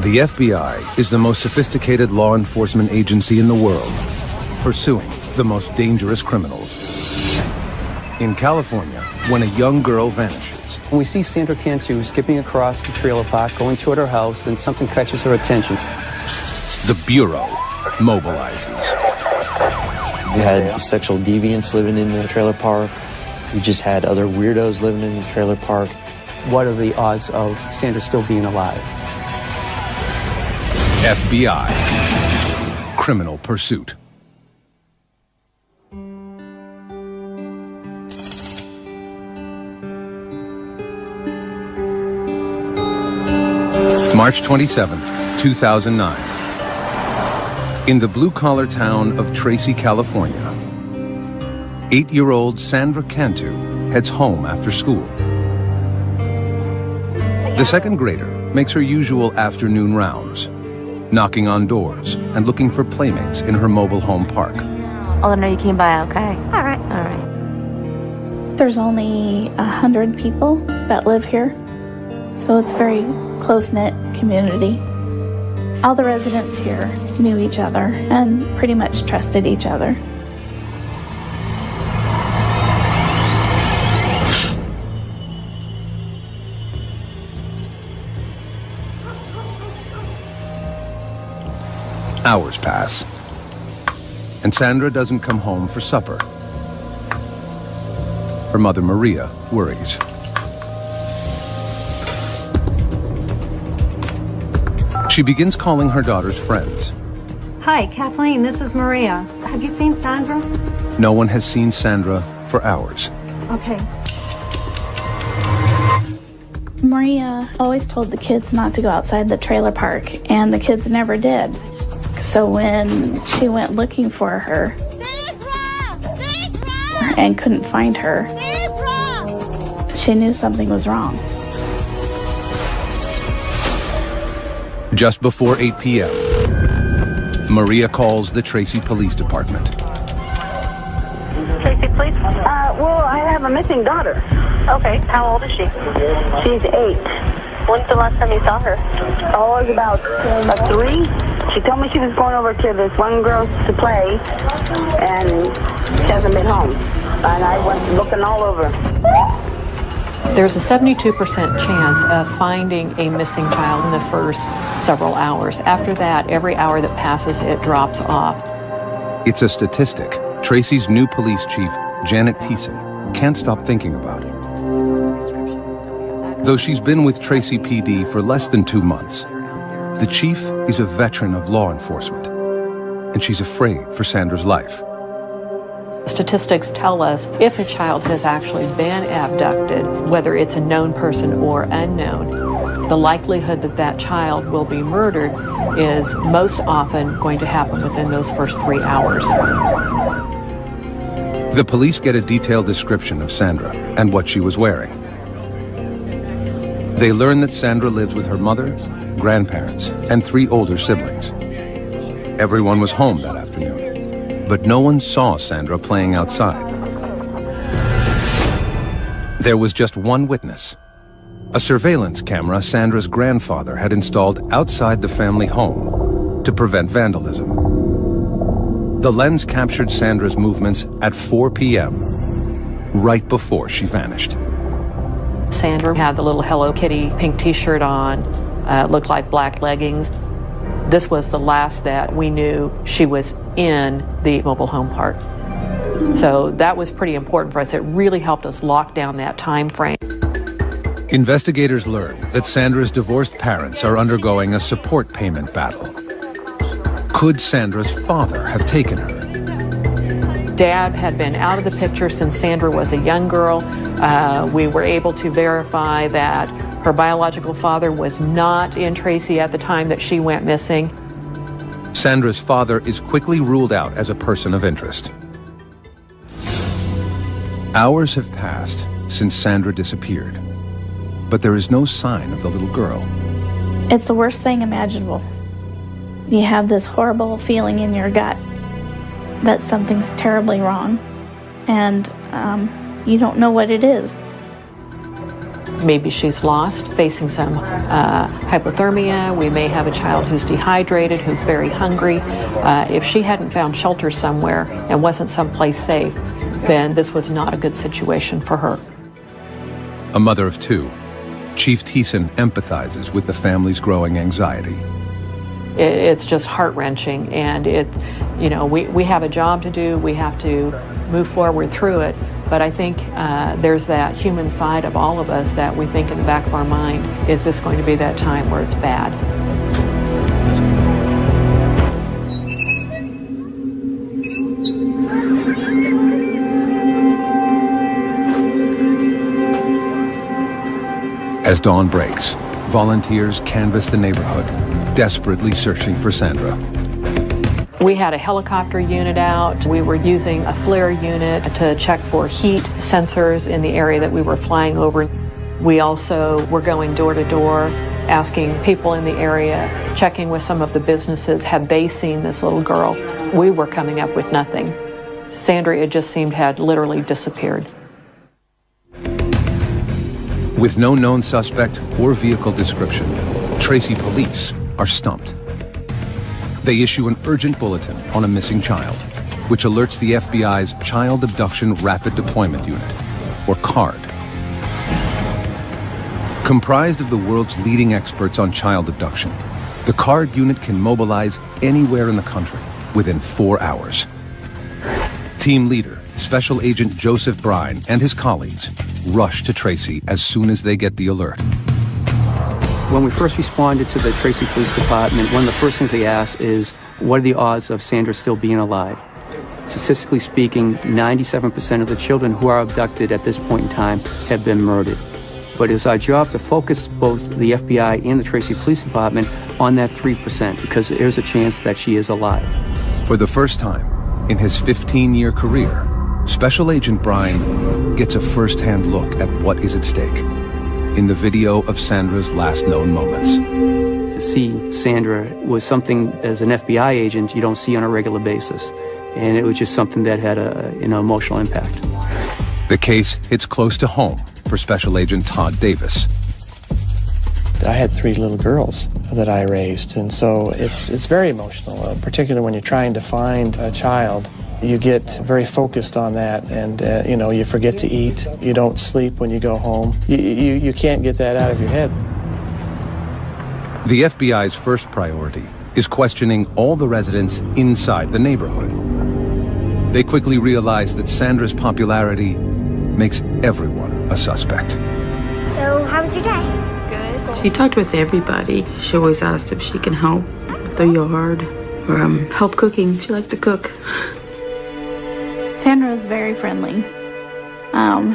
The FBI is the most sophisticated law enforcement agency in the world, pursuing the most dangerous criminals. In California, when a young girl vanishes, We see Sandra Cantu skipping across the trailer park, going toward her house, and something catches her attention. the Bureau mobilizes. We had sexual deviants living in the trailer park. We just had other weirdos living in the trailer park. What are the odds of Sandra still being alive? FBI. Criminal Pursuit. March 27th, 2009. In the blue-collar town of Tracy, California, 8-year-old Sandra Cantu heads home after school. The second grader makes her usual afternoon rounds, knocking on doors and looking for playmates in her mobile home park. I'll let her know you came by, okay? All right, all right. There's only 100 people that live here, so it's a very close-knit community. All the residents here knew each other and pretty much trusted each other. Hours pass, and Sandra doesn't come home for supper. Her mother, Maria, worries. She begins calling her daughter's friends. Hi, Kathleen, this is Maria. Have you seen Sandra? No one has seen Sandra for hours. Okay. Maria always told the kids not to go outside the trailer park, and the kids never did. So when she went looking for her and couldn't find her, she knew something was wrong. Just before 8 p.m., Maria calls the Tracy Police Department. Tracy, please. Well, I have a missing daughter. Okay, how old is she? She's 8. When's the last time you saw her? Oh, it was about 3. She told me she was going over to this one girl to play, and she hasn't been home. And I went looking all over. There's a 72% chance of finding a missing child in the first several hours. After that, every hour that passes, it drops off. It's a statistic Tracy's new police chief, Janet Thiessen, can't stop thinking about. Though she's been with Tracy PD for less than 2 months, the chief is a veteran of law enforcement, and she's afraid for Sandra's life. Statistics tell us if a child has actually been abducted, whether it's a known person or unknown, the likelihood that that child will be murdered is most often going to happen within those first 3 hours. The police get a detailed description of Sandra and what she was wearing. They learn that Sandra lives with her mother, grandparents, and 3 older siblings. Everyone was home that afternoon, but no one saw Sandra playing outside. There was just one witness, a surveillance camera Sandra's grandfather had installed outside the family home to prevent vandalism. The lens captured Sandra's movements at 4 p.m., right before she vanished. Sandra had the little Hello Kitty pink t-shirt on, looked like black leggings. This was the last that we knew she was in the mobile home park. So that was pretty important for us. It really helped us lock down that time frame. Investigators learned that Sandra's divorced parents are undergoing a support payment battle. Could Sandra's father have taken her? Dad had been out of the picture since Sandra was a young girl. We were able to verify that her biological father was not in Tracy at the time that she went missing. Sandra's father is quickly ruled out as a person of interest. Hours have passed since Sandra disappeared, but there is no sign of the little girl. It's the worst thing imaginable. You have this horrible feeling in your gut that something's terribly wrong, and you don't know what it is. Maybe she's lost, facing some hypothermia. We may have a child who's dehydrated, who's very hungry. If she hadn't found shelter somewhere and wasn't someplace safe, then this was not a good situation for her. A mother of two, Chief Thiessen empathizes with the family's growing anxiety. It's just heart-wrenching, and we have a job to do. We have to move forward through it. But I think there's that human side of all of us that we think in the back of our mind, is this going to be that time where it's bad? As dawn breaks, volunteers canvass the neighborhood, desperately searching for Sandra. We had a helicopter unit out. We were using a FLIR unit to check for heat sensors in the area that we were flying over. We also were going door to door, asking people in the area, checking with some of the businesses, had they seen this little girl? We were coming up with nothing. Sandra, it just seemed, had literally disappeared. With no known suspect or vehicle description, Tracy police are stumped. They issue an urgent bulletin on a missing child, which alerts the FBI's Child Abduction Rapid Deployment Unit, or CARD. Comprised of the world's leading experts on child abduction, the CARD unit can mobilize anywhere in the country within 4 hours. Team leader, Special Agent Joseph Brine, and his colleagues rush to Tracy as soon as they get the alert. When we first responded to the Tracy Police Department, one of the first things they asked is, what are the odds of Sandra still being alive? Statistically speaking, 97% of the children who are abducted at this point in time have been murdered. But it's our job to focus both the FBI and the Tracy Police Department on that 3%, because there's a chance that she is alive. For the first time in his 15-year career, Special Agent Brine gets a first-hand look at what is at stake in the video of Sandra's last known moments. To see Sandra was something, as an FBI agent, you don't see on a regular basis. And it was just something that had an emotional impact. The case hits close to home for Special Agent Todd Davis. I had 3 little girls that I raised, and so it's very emotional, particularly when you're trying to find a child. You get very focused on that, and you forget to eat. You don't sleep when you go home. You can't get that out of your head. The FBI's first priority is questioning all the residents inside the neighborhood. They quickly realize that Sandra's popularity makes everyone a suspect. So, how was your day? Good. She talked with everybody. She always asked if she can help with the yard or help cooking. She liked to cook. Sandra was very friendly.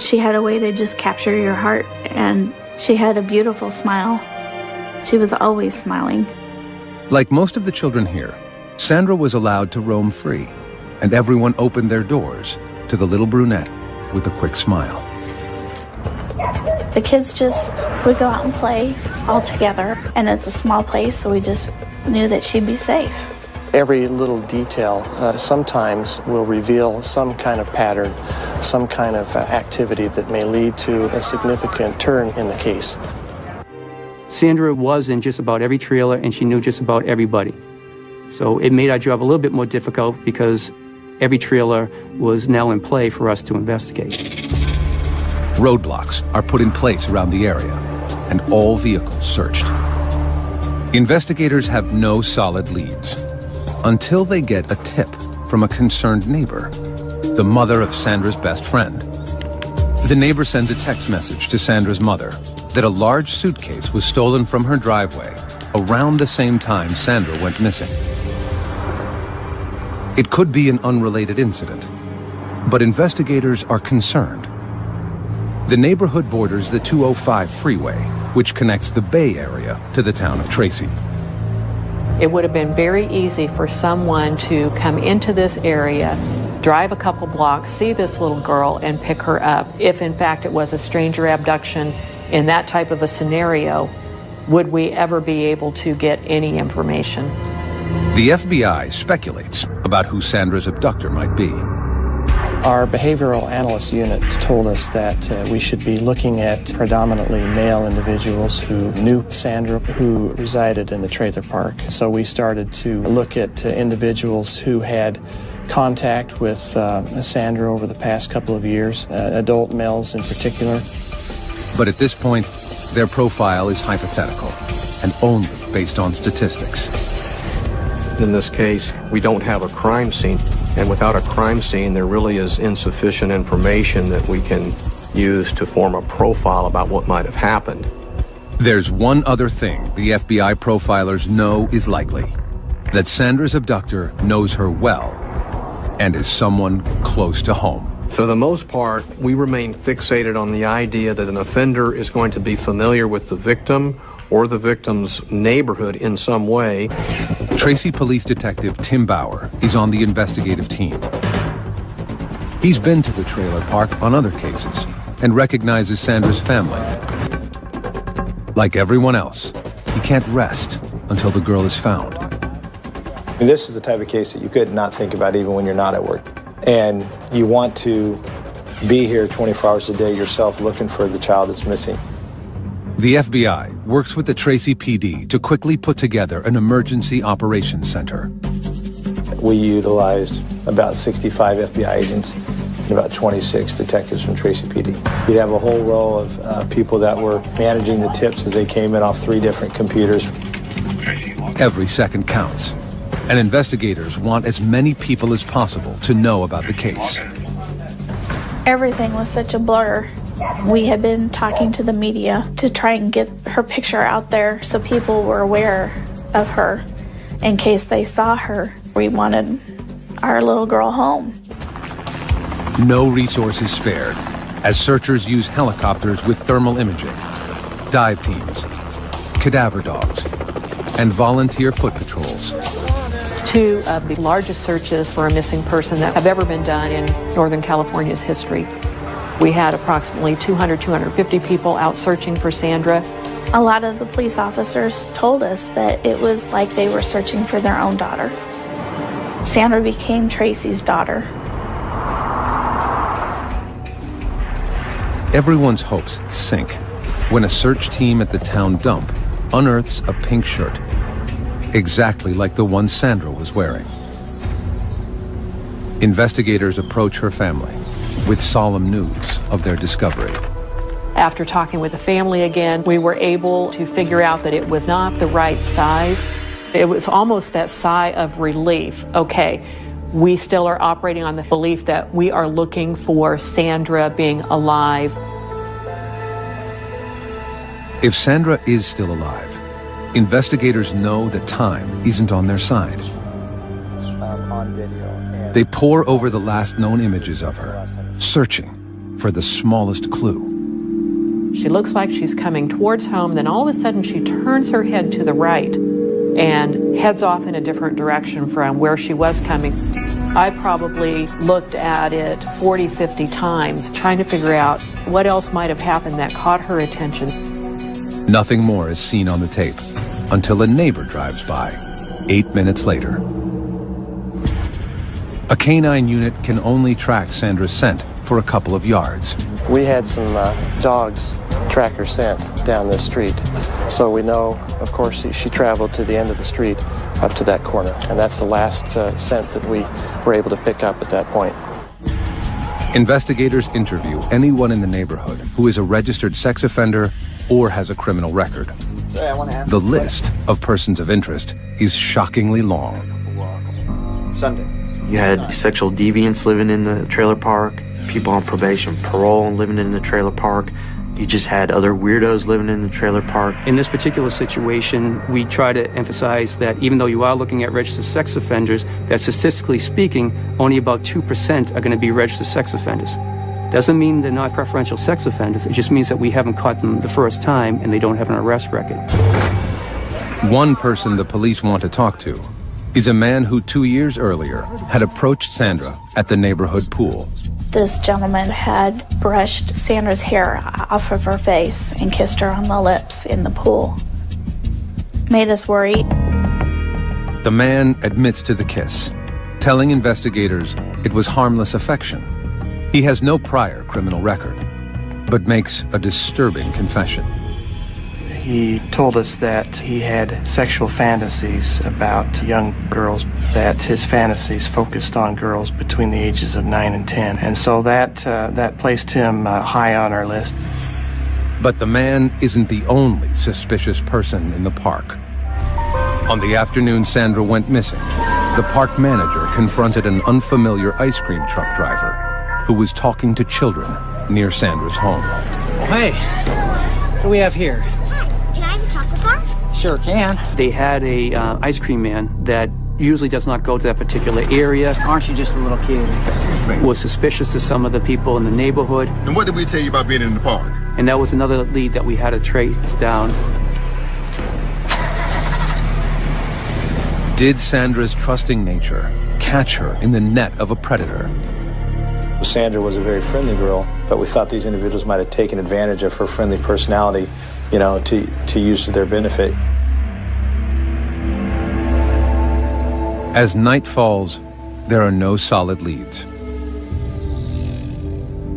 She had a way to just capture your heart, and she had a beautiful smile. She was always smiling. Like most of the children here, Sandra was allowed to roam free, and everyone opened their doors to the little brunette with a quick smile. The kids just would go out and play all together, and it's a small place, so we just knew that she'd be safe. Every little detail sometimes will reveal some kind of pattern, some kind of activity that may lead to a significant turn in the case. Sandra was in just about every trailer, and she knew just about everybody. So it made our job a little bit more difficult because every trailer was now in play for us to investigate. Roadblocks are put in place around the area, and all vehicles searched. Investigators have no solid leads until they get a tip from a concerned neighbor, the mother of Sandra's best friend. The neighbor sends a text message to Sandra's mother that a large suitcase was stolen from her driveway around the same time Sandra went missing. It could be an unrelated incident, but investigators are concerned. The neighborhood borders the 205 freeway, which connects the Bay Area to the town of Tracy. It would have been very easy for someone to come into this area, drive a couple blocks, see this little girl, and pick her up. If in fact it was a stranger abduction in that type of a scenario, would we ever be able to get any information? The FBI speculates about who Sandra's abductor might be. Our behavioral analyst unit told us that we should be looking at predominantly male individuals who knew Sandra, who resided in the trailer park. So we started to look at individuals who had contact with Sandra over the past couple of years, adult males in particular. But at this point, their profile is hypothetical and only based on statistics. In this case, we don't have a crime scene, and without a crime scene, there really is insufficient information that we can use to form a profile about what might have happened. There's one other thing the FBI profilers know is likely: that Sandra's abductor knows her well and is someone close to home. For the most part, we remain fixated on the idea that an offender is going to be familiar with the victim or the victim's neighborhood in some way. Tracy Police Detective Tim Bauer is on the investigative team. He's been to the trailer park on other cases and recognizes Sandra's family. Like everyone else, he can't rest until the girl is found. And this is the type of case that you could not think about even when you're not at work. And you want to be here 24 hours a day yourself looking for the child that's missing. The FBI works with the Tracy PD to quickly put together an emergency operations center. We utilized about 65 FBI agents and about 26 detectives from Tracy PD. You'd have a whole row of people that were managing the tips as they came in off 3 different computers. Every second counts, and investigators want as many people as possible to know about the case. Everything was such a blur. We had been talking to the media to try and get her picture out there so people were aware of her in case they saw her. We wanted our little girl home. No resources spared, as searchers use helicopters with thermal imaging, dive teams, cadaver dogs, and volunteer foot patrols. 2 of the largest searches for a missing person that have ever been done in Northern California's history. We had approximately 250 people out searching for Sandra. A lot of the police officers told us that it was like they were searching for their own daughter. Sandra became Tracy's daughter. Everyone's hopes sink when a search team at the town dump unearths a pink shirt, exactly like the one Sandra was wearing. Investigators approach her family with solemn news of their discovery. After talking with the family again, we were able to figure out that it was not the right size. It was almost that sigh of relief. Okay, we still are operating on the belief that we are looking for Sandra being alive. If Sandra is still alive, investigators know that time isn't on their side. On video. They pore over the last known images of her, searching for the smallest clue. She looks like she's coming towards home, then all of a sudden she turns her head to the right and heads off in a different direction from where she was coming. I probably looked at it 40, 50 times, trying to figure out what else might have happened that caught her attention. Nothing more is seen on the tape until a neighbor drives by 8 minutes later. A canine unit can only track Sandra's scent for a couple of yards. We had some dogs track her scent down this street. So we know, of course, she traveled to the end of the street up to that corner. And that's the last scent that we were able to pick up at that point. Investigators interview anyone in the neighborhood who is a registered sex offender or has a criminal record. The list of persons of interest is shockingly long. Sunday. You had sexual deviants living in the trailer park, people on probation, parole living in the trailer park. You just had other weirdos living in the trailer park. In this particular situation, we try to emphasize that even though you are looking at registered sex offenders, that statistically speaking, only about 2% are going to be registered sex offenders. Doesn't mean they're not preferential sex offenders. It just means that we haven't caught them the first time and they don't have an arrest record. One person the police want to talk to is a man who 2 years earlier had approached Sandra at the neighborhood pool. This gentleman had brushed Sandra's hair off of her face and kissed her on the lips in the pool. Made us worry. The man admits to the kiss, telling investigators it was harmless affection He has no prior criminal record, but makes a disturbing confession. He told us that he had sexual fantasies about young girls, that his fantasies focused on girls between the ages of 9 and 10. And so that placed him high on our list. But the man isn't the only suspicious person in the park. On the afternoon Sandra went missing, the park manager confronted an unfamiliar ice cream truck driver who was talking to children near Sandra's home. Hey, what do we have here? Can I have a chocolate bar? Sure can. They had a ice cream man that usually does not go to that particular area. Aren't you just a little kid? Was suspicious to some of the people in the neighborhood. And what did we tell you about being in the park? And that was another lead that we had to trace down. Did Sandra's trusting nature catch her in the net of a predator? Sandra was a very friendly girl, but we thought these individuals might have taken advantage of her friendly personality, to use to their benefit. As night falls, there are no solid leads.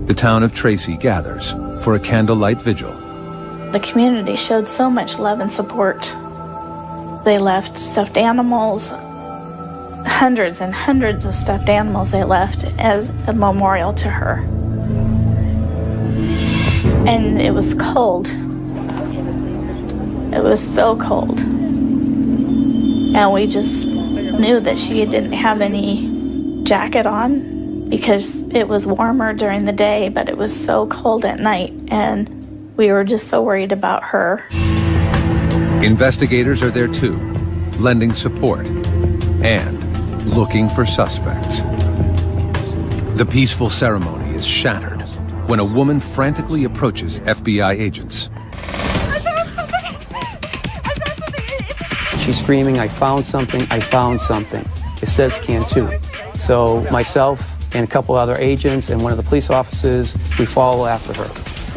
The town of Tracy gathers for a candlelight vigil. The community showed so much love and support. They left stuffed animals, hundreds and hundreds of stuffed animals they left as a memorial to her. And it was cold. It was so cold. And we just knew that she didn't have any jacket on because it was warmer during the day, but it was so cold at night. And we were just so worried about her. Investigators are there too, lending support and looking for suspects. The peaceful ceremony is shattered when a woman frantically approaches FBI agents. She's screaming, "I found something, I found something." It says Cantu. So myself and a couple other agents and one of the police officers, we follow after her.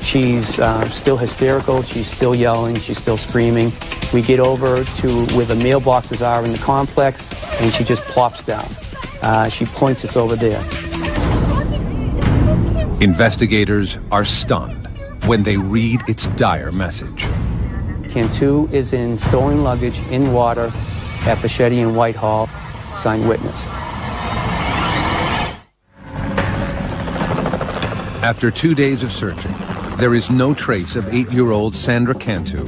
She's still hysterical, she's still yelling, she's still screaming. We get over to where the mailboxes are in the complex, and she just plops down. She points, it's over there. Investigators are stunned when they read its dire message. Cantu is in stolen luggage in water at Pachetti and Whitehall. Signed witness. After 2 days of searching, there is no trace of 8-year-old Sandra Cantu.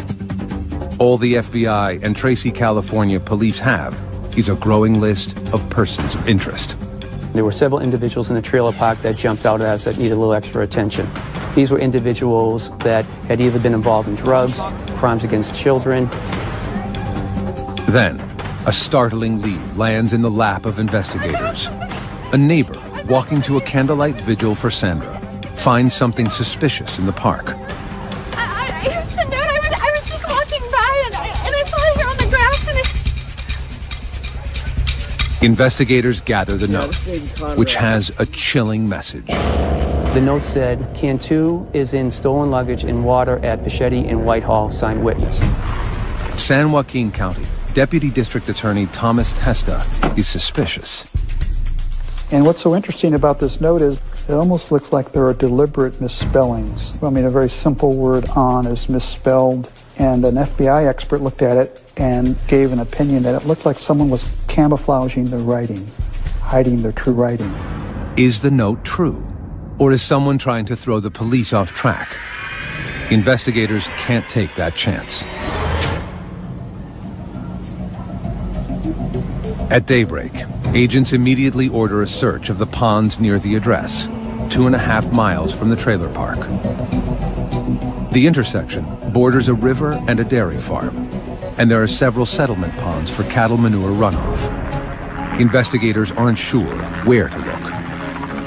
All the FBI and Tracy, California police have is a growing list of persons of interest. There were several individuals in the trailer park that jumped out at us that needed a little extra attention. These were individuals that had either been involved in drugs, crimes against children. Then, a startling lead lands in the lap of investigators. A neighbor walking to a candlelight vigil for Sandra finds something suspicious in the park. Here's the note. I was just walking by and I saw it here on the grass and Investigators gather the note, which has a chilling message. The note said, Cantu is in stolen luggage in water at Pachetti and Whitehall, signed witness. San Joaquin County Deputy District Attorney Thomas Testa is suspicious. And what's so interesting about this note is it almost looks like there are deliberate misspellings. I mean, a very simple word, on, is misspelled. And an FBI expert looked at it and gave an opinion that it looked like someone was camouflaging their writing, hiding their true writing. Is the note true? Or is someone trying to throw the police off track? Investigators can't take that chance. At daybreak, agents immediately order a search of the ponds near the address, 2.5 miles from the trailer park. The intersection borders a river and a dairy farm, and there are several settlement ponds for cattle manure runoff. Investigators aren't sure where to look.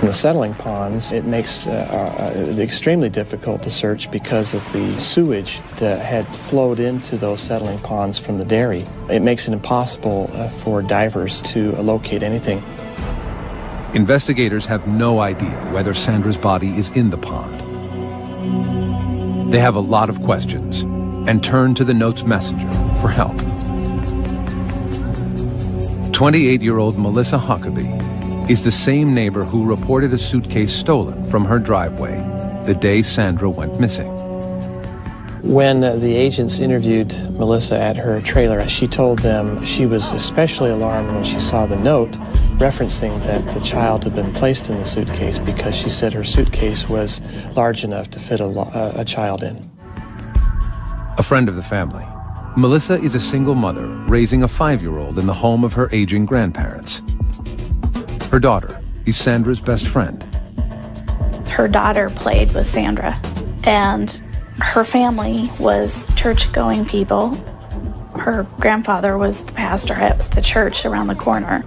In the settling ponds, it makes it extremely difficult to search because of the sewage that had flowed into those settling ponds from the dairy. It makes it impossible for divers to locate anything. Investigators have no idea whether Sandra's body is in the pond. They have a lot of questions and turn to the note's messenger for help. 28-year-old Melissa Huckabee is the same neighbor who reported a suitcase stolen from her driveway the day Sandra went missing. When the agents interviewed Melissa at her trailer, she told them she was especially alarmed when she saw the note referencing that the child had been placed in the suitcase because she said her suitcase was large enough to fit a child in. A friend of the family, Melissa is a single mother raising a 5-year-old in the home of her aging grandparents. Her daughter is Sandra's best friend. Her daughter played with Sandra, and her family was church-going people. Her grandfather was the pastor at the church around the corner.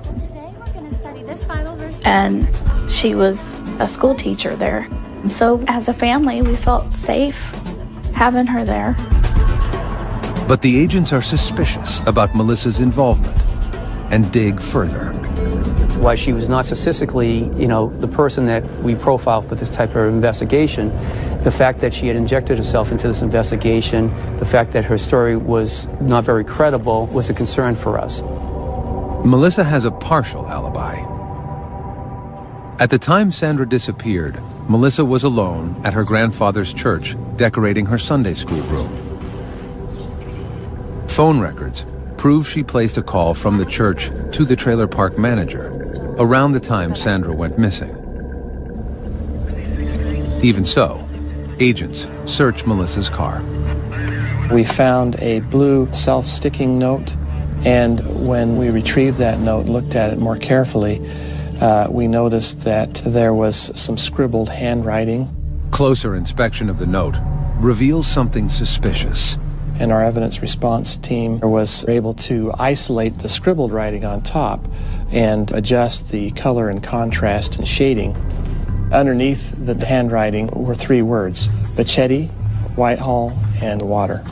And she was a school teacher there. So as a family, we felt safe having her there. But the agents are suspicious about Melissa's involvement and dig further. Why she was not statistically, the person that we profile for this type of investigation, the fact that she had injected herself into this investigation, the fact that her story was not very credible was a concern for us. Melissa has a partial alibi. At the time Sandra disappeared, Melissa was alone at her grandfather's church decorating her Sunday school room. Phone records prove she placed a call from the church to the trailer park manager around the time Sandra went missing. Even so, agents search Melissa's car. We found a blue self-sticking note, and when we retrieved that note, looked at it more carefully, we noticed that there was some scribbled handwriting. Closer inspection of the note reveals something suspicious. And our evidence response team was able to isolate the scribbled writing on top and adjust the color and contrast and shading. Underneath the handwriting were 3 words: Bachetti, Whitehall, and water.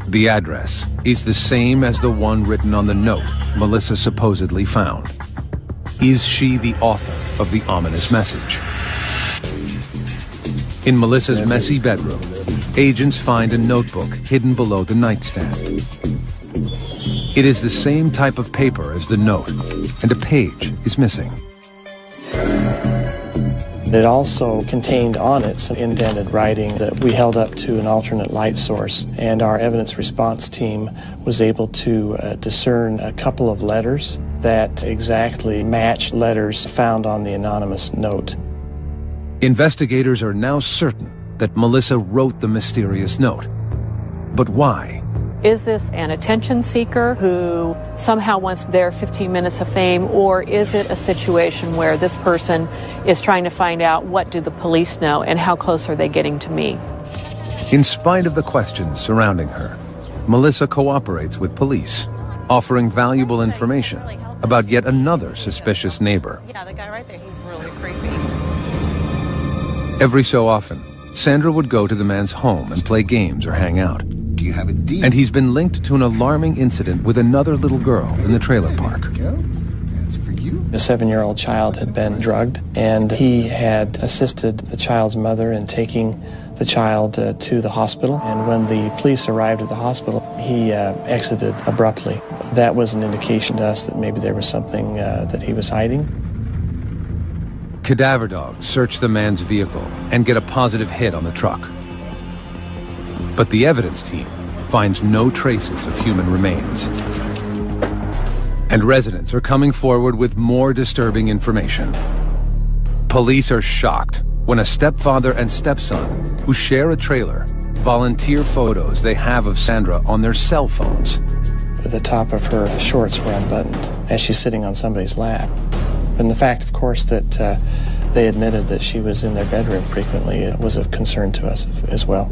The address is the same as the one written on the note Melissa supposedly found. Is she the author of the ominous message? In Melissa's messy bedroom, agents find a notebook hidden below the nightstand. It is the same type of paper as the note, and a page is missing. It also contained on it some indented writing that we held up to an alternate light source, and our evidence response team was able to discern a couple of letters that exactly matched letters found on the anonymous note. Investigators are now certain that Melissa wrote the mysterious note. But why? Is this an attention seeker who somehow wants their 15 minutes of fame, or is it a situation where this person is trying to find out what do the police know and how close are they getting to me? In spite of the questions surrounding her, Melissa cooperates with police, offering valuable information about yet another suspicious neighbor. Yeah, the guy right there, he's really creepy. Every so often, Sandra would go to the man's home and play games or hang out. Do you have a deal? And he's been linked to an alarming incident with another little girl in the trailer park. That's for you. A 7-year-old child had been drugged, and he had assisted the child's mother in taking the child to the hospital. And when the police arrived at the hospital, he exited abruptly. That was an indication to us that maybe there was something that he was hiding. Cadaver dogs search the man's vehicle and get a positive hit on the truck. But the evidence team finds no traces of human remains. And residents are coming forward with more disturbing information. Police are shocked when a stepfather and stepson who share a trailer volunteer photos they have of Sandra on their cell phones. The top of her shorts were unbuttoned as she's sitting on somebody's lap. And the fact, of course, that they admitted that she was in their bedroom frequently was of concern to us as well.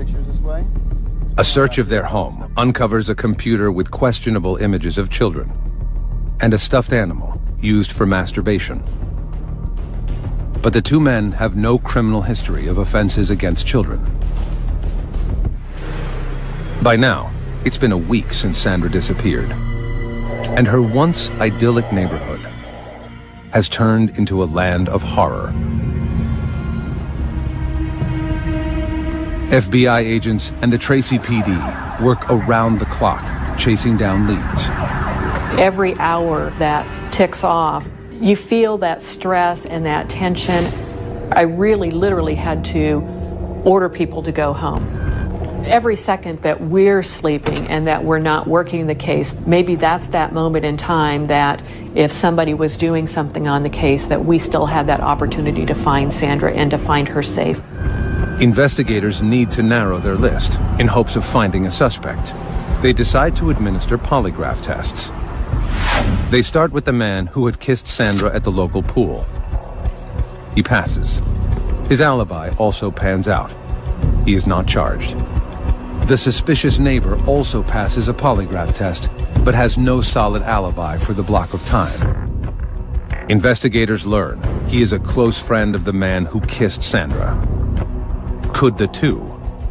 A search of their home uncovers a computer with questionable images of children and a stuffed animal used for masturbation. But the 2 men have no criminal history of offenses against children. By now, it's been a week since Sandra disappeared, and her once idyllic neighborhood has turned into a land of horror. FBI agents and the Tracy PD work around the clock, chasing down leads. Every hour that ticks off, You feel that stress and that tension. I really literally had to order people to go home. Every second that we're sleeping and that we're not working the case, maybe that's that moment in time that if somebody was doing something on the case, that we still had that opportunity to find Sandra and to find her safe. Investigators need to narrow their list in hopes of finding a suspect. They decide to administer polygraph tests. They start with the man who had kissed Sandra at the local pool. He passes. His alibi also pans out. He is not charged. The suspicious neighbor also passes a polygraph test, but has no solid alibi for the block of time. Investigators learn he is a close friend of the man who kissed Sandra. Could the two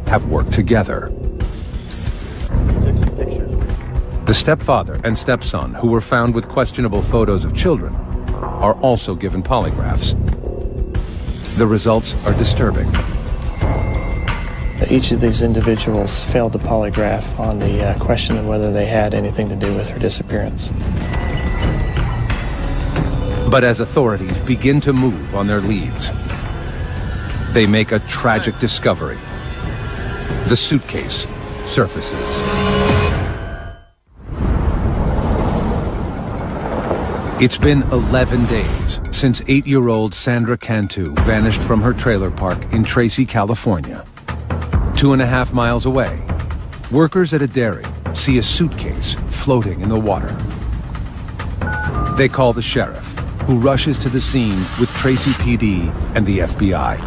have worked together? The stepfather and stepson, who were found with questionable photos of children, are also given polygraphs. The results are disturbing. Each of these individuals failed the polygraph on the question of whether they had anything to do with her disappearance. But as authorities begin to move on their leads, they make a tragic discovery. The suitcase surfaces. It's been 11 days since 8-year-old Sandra Cantu vanished from her trailer park in Tracy, California. 2.5 miles away, workers at a dairy see a suitcase floating in the water. They call the sheriff, who rushes to the scene with Tracy PD and the FBI.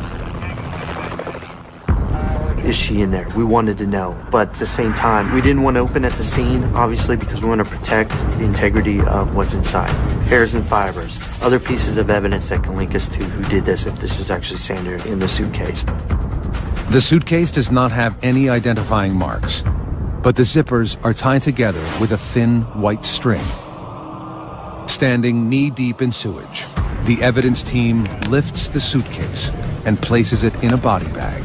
Is she in there? We wanted to know, but at the same time, we didn't want to open at the scene, obviously, because we want to protect the integrity of what's inside. Hairs and fibers, other pieces of evidence that can link us to who did this, if this is actually Sandra in the suitcase. The suitcase does not have any identifying marks, but the zippers are tied together with a thin white string. Standing knee-deep in sewage, the evidence team lifts the suitcase and places it in a body bag.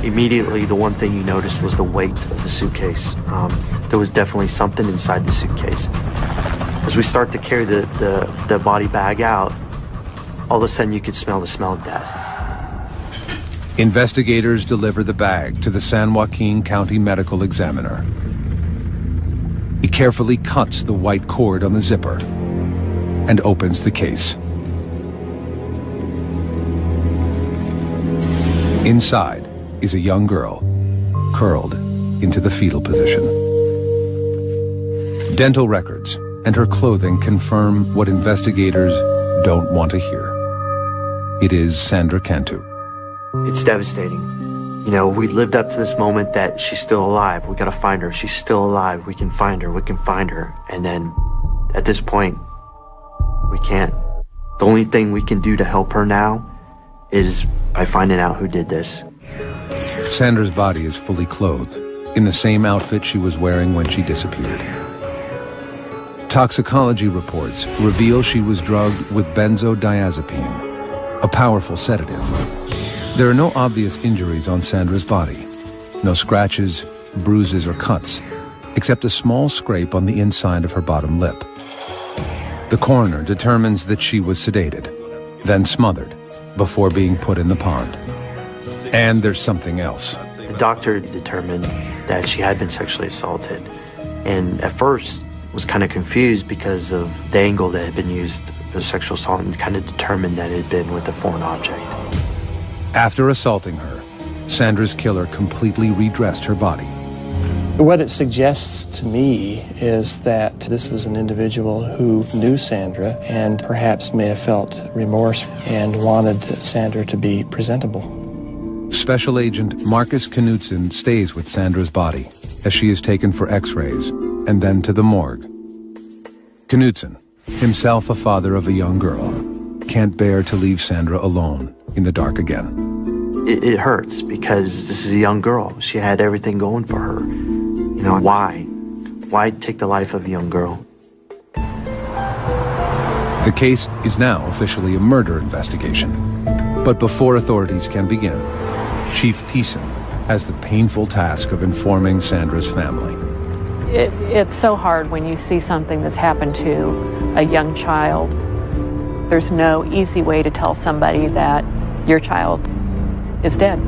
Immediately, the one thing you noticed was the weight of the suitcase. There was definitely something inside the suitcase. As we start to carry the body bag out, all of a sudden you could smell the smell of death. Investigators deliver the bag to the San Joaquin County Medical Examiner. He carefully cuts the white cord on the zipper and opens the case. Inside is a young girl, curled into the fetal position. Dental records and her clothing confirm what investigators don't want to hear. It is Sandra Cantu. It's devastating. You know, we lived up to this moment that she's still alive. We gotta find her. She's still alive. We can find her. We can find her. And then at this point, we can't. The only thing we can do to help her now is by finding out who did this. Sandra's body is fully clothed, in the same outfit she was wearing when she disappeared. Toxicology reports reveal she was drugged with benzodiazepine, a powerful sedative. There are no obvious injuries on Sandra's body. No scratches, bruises, or cuts, except a small scrape on the inside of her bottom lip. The coroner determines that she was sedated, then smothered, before being put in the pond. And there's something else. The doctor determined that she had been sexually assaulted, and at first was kind of confused because of the angle that had been used for the sexual assault, and kind of determined that it had been with a foreign object. After assaulting her, Sandra's killer completely redressed her body. What it suggests to me is that this was an individual who knew Sandra and perhaps may have felt remorse and wanted Sandra to be presentable. Special Agent Marcus Knudsen stays with Sandra's body as she is taken for x-rays and then to the morgue. Knudsen, himself a father of a young girl, can't bear to leave Sandra alone in the dark again. It hurts because this is a young girl. She had everything going for her. You know, why? Why take the life of a young girl? The case is now officially a murder investigation. But before authorities can begin, Chief Thiessen has the painful task of informing Sandra's family. It's so hard when you see something that's happened to a young child There's no easy way to tell somebody that your child is dead.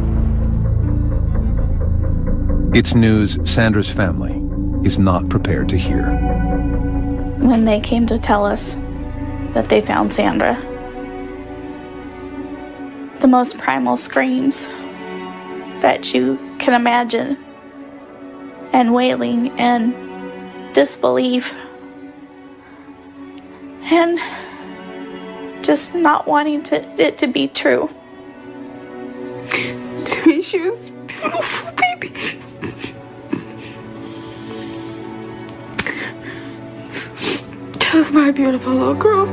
It's news Sandra's family is not prepared to hear. When they came to tell us that they found Sandra, the most primal screams that you can imagine, and wailing and disbelief and just not wanting it to be true. To me, she was a beautiful baby. She was my beautiful little girl.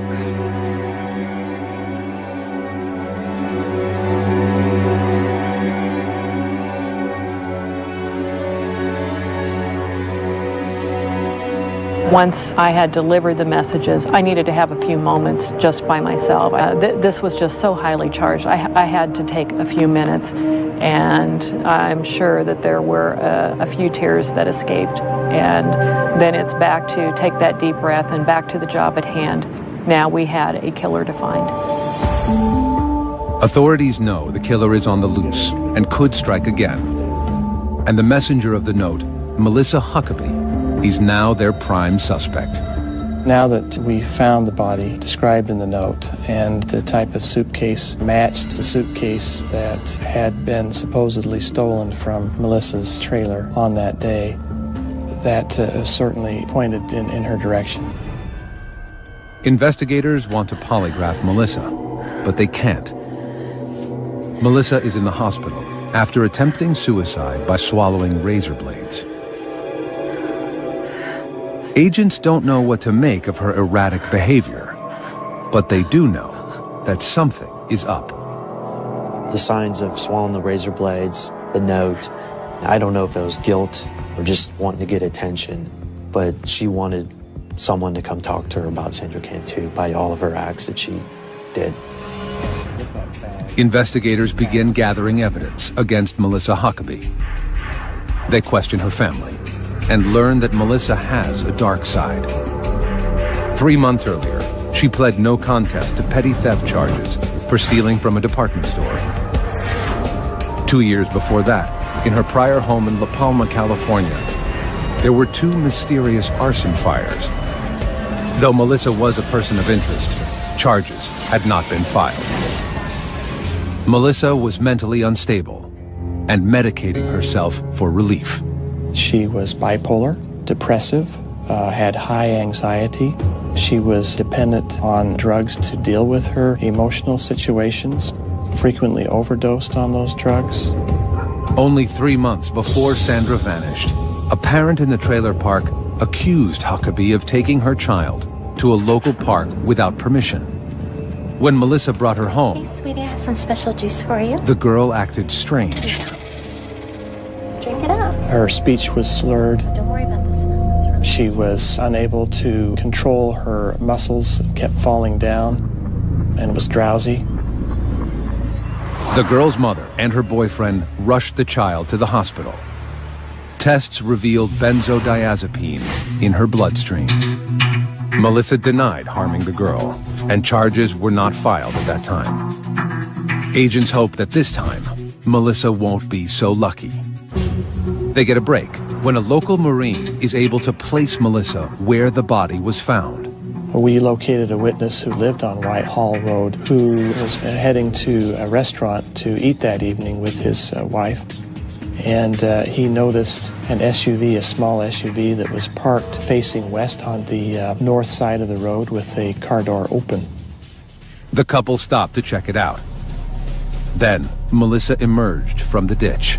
Once I had delivered the messages, I needed to have a few moments just by myself. This was just so highly charged. I had to take a few minutes, and I'm sure that there were a few tears that escaped. And then it's back to take that deep breath and back to the job at hand. Now we had a killer to find. Authorities know the killer is on the loose and could strike again. And the messenger of the note, Melissa Huckabee, is now their prime suspect. Now that we found the body described in the note and the type of suitcase matched the suitcase that had been supposedly stolen from Melissa's trailer on that day, that certainly pointed in her direction. Investigators want to polygraph Melissa, but they can't. Melissa is in the hospital after attempting suicide by swallowing razor blades. Agents don't know what to make of her erratic behavior, but they do know that something is up. The signs of swallowing the razor blades, the note, I don't know if it was guilt or just wanting to get attention, but she wanted someone to come talk to her about Sandra Cantu by all of her acts that she did. Investigators begin gathering evidence against Melissa Huckabee. They question her family and learn that Melissa has a dark side. 3 months earlier, she pled no contest to petty theft charges for stealing from a department store. 2 years before that, in her prior home in La Palma, California, there were 2 mysterious arson fires. Though Melissa was a person of interest, charges had not been filed. Melissa was mentally unstable and medicating herself for relief. She was bipolar, depressive, had high anxiety. She was dependent on drugs to deal with her emotional situations, frequently overdosed on those drugs. Only 3 months before Sandra vanished, a parent in the trailer park accused Huckabee of taking her child to a local park without permission. When Melissa brought her home, Hey, sweetie, I have some special juice for you. the girl acted strange. Drink it up. Her speech was slurred. Don't worry about the smell. It's really She was unable to control her muscles, kept falling down, and was drowsy. The girl's mother and her boyfriend rushed the child to the hospital. Tests revealed benzodiazepine in her bloodstream. Melissa denied harming the girl, and charges were not filed at that time. Agents hope that this time, Melissa won't be so lucky. They get a break when a local Marine is able to place Melissa where the body was found. We located a witness who lived on Whitehall Road who was heading to a restaurant to eat that evening with his wife. And he noticed an SUV, a small SUV that was parked facing west on the north side of the road with a car door open. The couple stopped to check it out. Then, Melissa emerged from the ditch.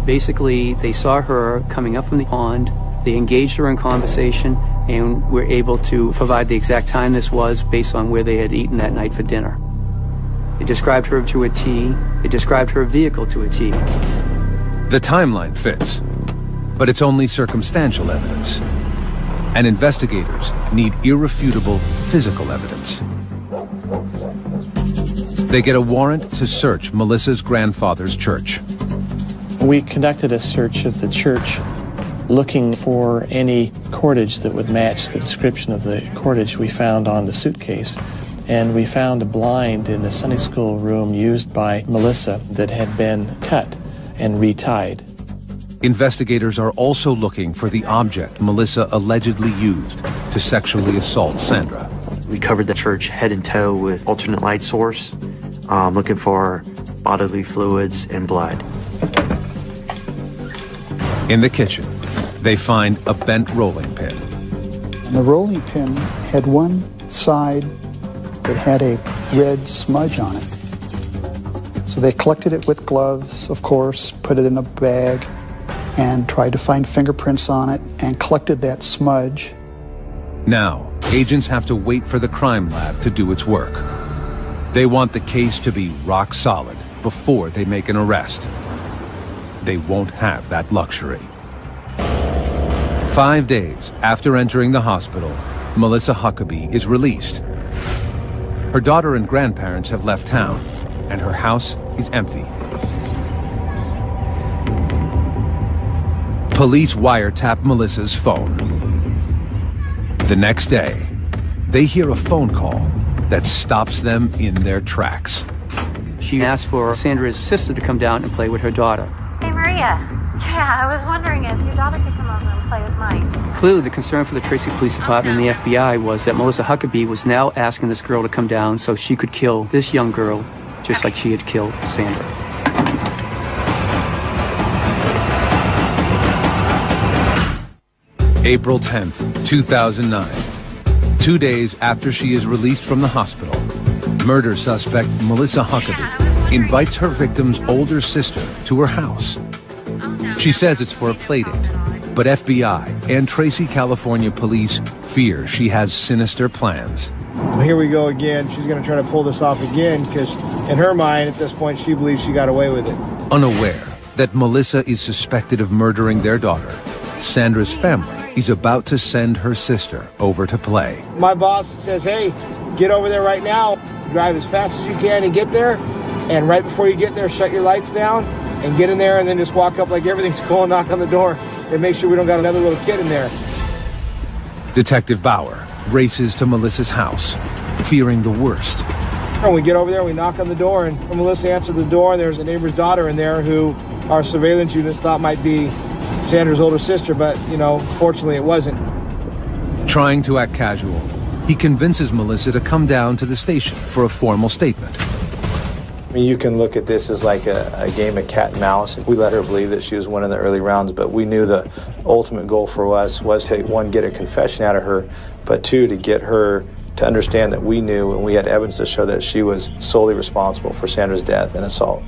Basically, they saw her coming up from the pond. They engaged her in conversation and were able to provide the exact time this was based on where they had eaten that night for dinner. It described her to a T. It described her vehicle to a T. The timeline fits, but it's only circumstantial evidence. And investigators need irrefutable physical evidence. They get a warrant to search Melissa's grandfather's church. We conducted a search of the church looking for any cordage that would match the description of the cordage we found on the suitcase. and we found a blind in the Sunday school room used by Melissa that had been cut and retied. Investigators are also looking for the object Melissa allegedly used to sexually assault Sandra. We covered the church head and toe with alternate light source, looking for bodily fluids and blood. In the kitchen, they find a bent rolling pin. And the rolling pin had one side that had a red smudge on it. So they collected it with gloves, of course, put it in a bag, and tried to find fingerprints on it, and collected that smudge. Now, agents have to wait for the crime lab to do its work. They want the case to be rock solid before they make an arrest. They won't have that luxury. 5 days after entering the hospital, Melissa Huckabee is released. Her daughter and grandparents have left town, and her house is empty. Police wiretap Melissa's phone. The next day, they hear a phone call that stops them in their tracks. She asked for Sandra's sister to come down and play with her daughter. Hey, Maria. Yeah, I was wondering if your daughter could come over and play with Mike. Clearly, the concern for the Tracy Police Department and the FBI was that Melissa Huckabee was now asking this girl to come down so she could kill this young girl, just like she had killed Sandra. April 10th, 2009. 2 days after she is released from the hospital, murder suspect Melissa Huckabee invites her victim's older sister to her house. She says it's for a playdate, but FBI and Tracy, California police fear she has sinister plans. Here we go again. She's going to try to pull this off again because in her mind at this point she believes she got away with it. Unaware that Melissa is suspected of murdering their daughter, Sandra's family is about to send her sister over to play. My boss says, hey, get over there right now, drive as fast as you can and get there, and right before you get there, shut your lights down and get in there and then just walk up like everything's cool and knock on the door and make sure we don't got another little kid in there. Detective Bauer races to Melissa's house, fearing the worst. When we get over there, we knock on the door, and when Melissa answered the door, there's a neighbor's daughter in there who our surveillance units thought might be Sandra's older sister, but, you know, fortunately it wasn't. Trying to act casual, he convinces Melissa to come down to the station for a formal statement. I mean, you can look at this as like a game of cat and mouse. We let her believe that she was winning the early rounds, but we knew the ultimate goal for us was to, one, get a confession out of her, but two, to get her to understand that we knew and we had evidence to show that she was solely responsible for Sandra's death and assault.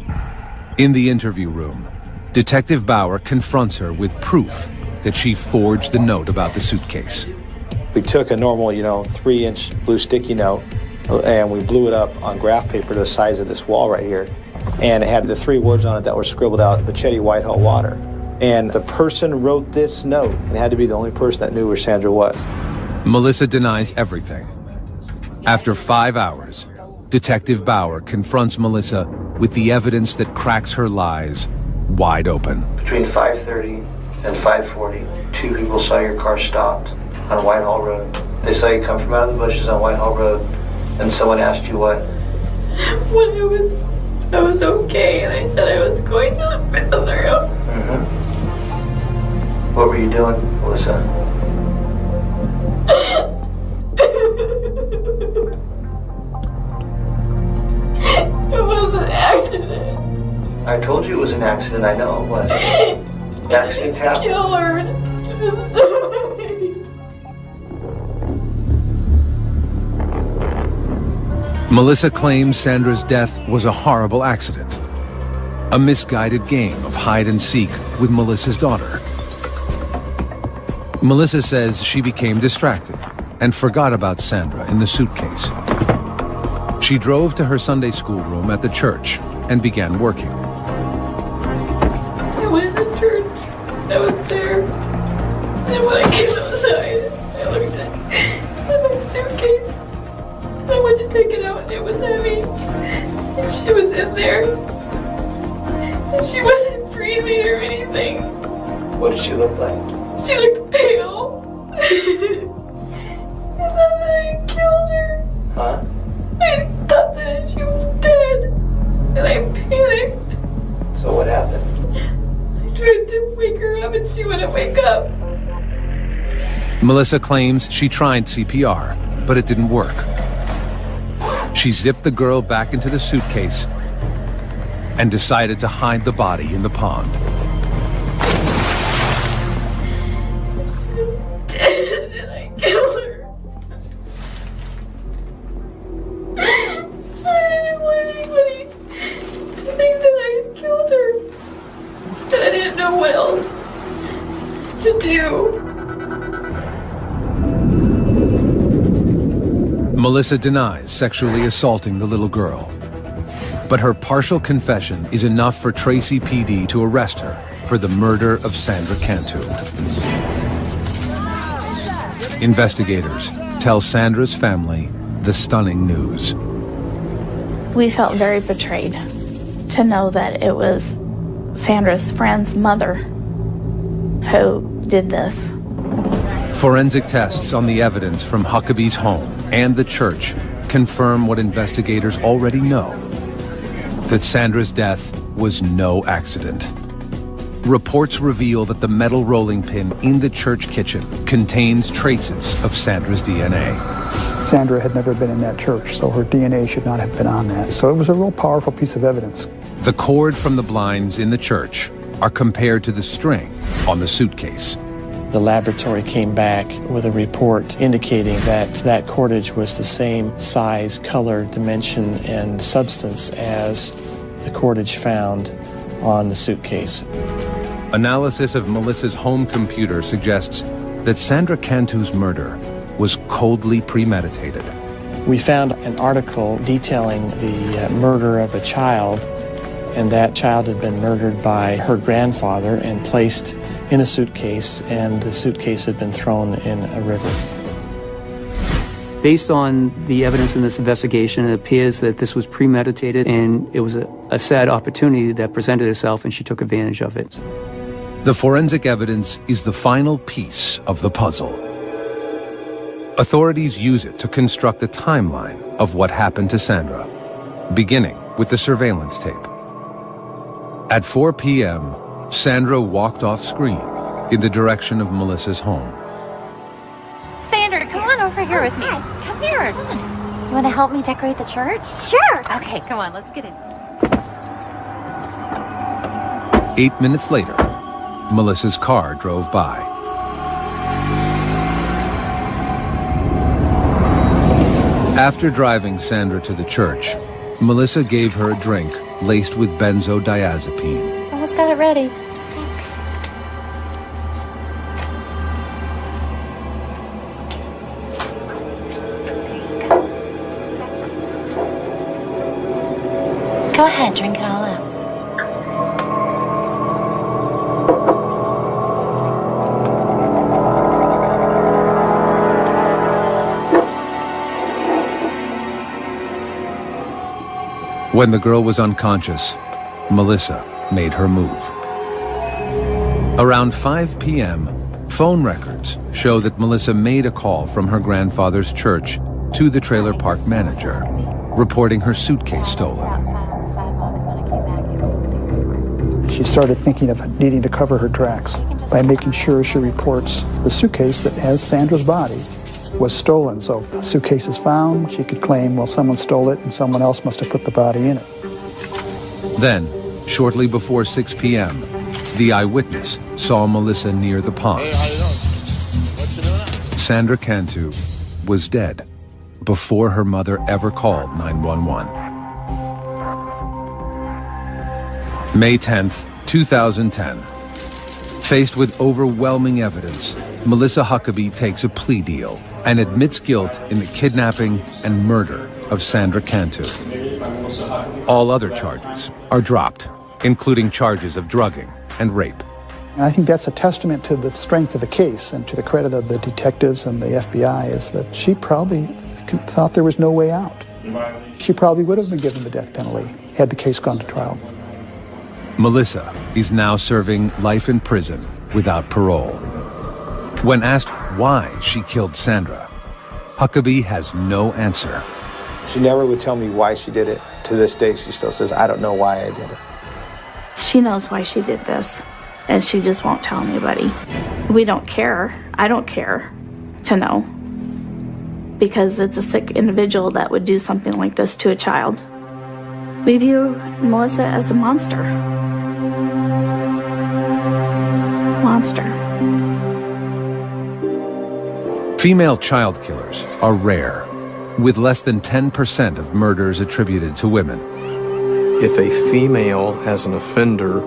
In the interview room, Detective Bauer confronts her with proof that she forged the note about the suitcase. We took a normal, 3-inch blue sticky note and we blew it up on graph paper the size of this wall right here. And it had the 3 words on it that were scribbled out, Pachetti Whitehall Water. And the person wrote this note and had to be the only person that knew where Sandra was. Melissa denies everything. After 5 hours, Detective Bauer confronts Melissa with the evidence that cracks her lies wide open. Between 5:30 and 5:40, 2 people saw your car stopped on Whitehall Road. They saw you come from out of the bushes on Whitehall Road, and someone asked you what? When I was okay, and I said I was going to the bathroom. What were you doing, Melissa? It was an accident. I told you it was an accident. I know it was. Accidents happen. Kill her. Just die. Melissa claims Sandra's death was a horrible accident, a misguided game of hide and seek with Melissa's daughter. Melissa says she became distracted and forgot about Sandra in the suitcase. She drove to her Sunday school room at the church and began working. I went in the church. I was there. And when I came outside, I looked at my suitcase. I went to take it out and it was heavy. And she was in there. And she wasn't breathing or anything. What did she look like? She looked pale. I thought that I killed her. Huh? Melissa claims she tried CPR, but it didn't work. She zipped the girl back into the suitcase and decided to hide the body in the pond. Dead and I killed her. I didn't want anybody to think that I had killed her. But I didn't know what else to do. Melissa denies sexually assaulting the little girl, but her partial confession is enough for Tracy PD to arrest her for the murder of Sandra Cantu. Investigators tell Sandra's family the stunning news. We felt very betrayed to know that it was Sandra's friend's mother who did this. Forensic tests on the evidence from Huckabee's home and the church confirm what investigators already know, that Sandra's death was no accident. Reports reveal that the metal rolling pin in the church kitchen contains traces of Sandra's DNA. Sandra had never been in that church, so her DNA should not have been on that. So it was a real powerful piece of evidence. The cord from the blinds in the church are compared to the string on the suitcase. The laboratory came back with a report indicating that that cordage was the same size, color, dimension, and substance as the cordage found on the suitcase. Analysis of Melissa's home computer suggests that Sandra Cantu's murder was coldly premeditated. We found an article detailing the murder of a child, and that child had been murdered by her grandfather and placed in a suitcase, and the suitcase had been thrown in a river. Based on the evidence in this investigation, it appears that this was premeditated, and it was a sad opportunity that presented itself, and she took advantage of it. The forensic evidence is the final piece of the puzzle. Authorities use it to construct a timeline of what happened to Sandra, beginning with the surveillance tape. At 4 p.m., Sandra walked off screen in the direction of Melissa's home. Sandra, come on over here with me. Come here. Come on. You want to help me decorate the church? Sure. Okay, come on, let's get in. 8 minutes later, Melissa's car drove by. After driving Sandra to the church, Melissa gave her a drink laced with benzodiazepine. Almost got it ready. Thanks. Go ahead, drink it all out. When the girl was unconscious, Melissa made her move. Around 5 p.m., phone records show that Melissa made a call from her grandfather's church to the trailer park manager, reporting her suitcase stolen. She started thinking of needing to cover her tracks by making sure she reports the suitcase that has Sandra's body was stolen. So if the suitcase is found, she could claim, well, someone stole it and someone else must have put the body in it. Then, shortly before 6 p.m., the eyewitness saw Melissa near the pond. Hey, how you doing? What you doing now? Sandra Cantu was dead before her mother ever called 911. May 10th, 2010. Faced with overwhelming evidence, Melissa Huckabee takes a plea deal and admits guilt in the kidnapping and murder of Sandra Cantu. All other charges are dropped, including charges of drugging and rape. And I think that's a testament to the strength of the case and to the credit of the detectives and the FBI, is that she probably thought there was no way out. She probably would have been given the death penalty had the case gone to trial. Melissa is now serving life in prison without parole. When asked why she killed Sandra, Huckabee has no answer. She never would tell me why she did it. To this day, she still says, I don't know why I did it. She knows why she did this, and she just won't tell anybody. We don't care. I don't care. to know, because it's a sick individual that would do something like this to a child. We view Melissa as a monster. Monster. Female child killers are rare, with less than 10% of murders attributed to women. If a female, as an offender,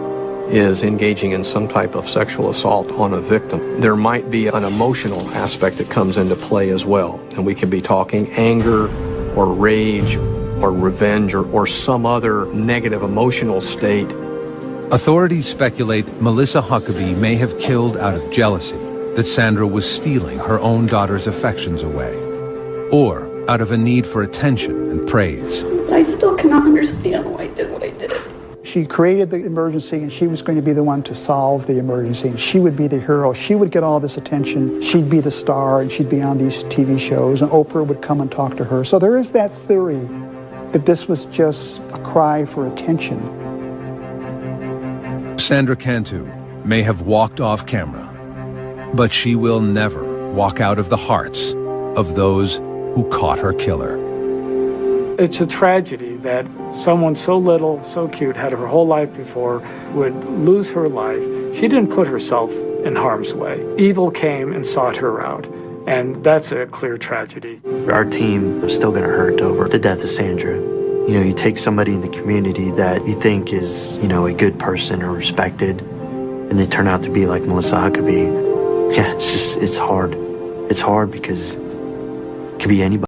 is engaging in some type of sexual assault on a victim, there might be an emotional aspect that comes into play as well. And we could be talking anger or rage or revenge or some other negative emotional state. Authorities speculate Melissa Huckabee may have killed out of jealousy that Sandra was stealing her own daughter's affections away, or out of a need for attention and praise. I still cannot understand why I did what I did. She created the emergency, and she was going to be the one to solve the emergency. She would be the hero. She would get all this attention. She'd be the star, and she'd be on these TV shows, and Oprah would come and talk to her. So there is that theory that this was just a cry for attention. Sandra Cantu may have walked off camera, but she will never walk out of the hearts of those who caught her killer. It's a tragedy that someone so little, so cute, had her whole life before, would lose her life. She didn't put herself in harm's way. Evil came and sought her out, and that's a clear tragedy. Our team is still going to hurt over the death of Sandra. You know, you take somebody in the community that you think is, you know, a good person or respected, and they turn out to be like Melissa Huckabee. Yeah, it's hard. It's hard because it could be anybody.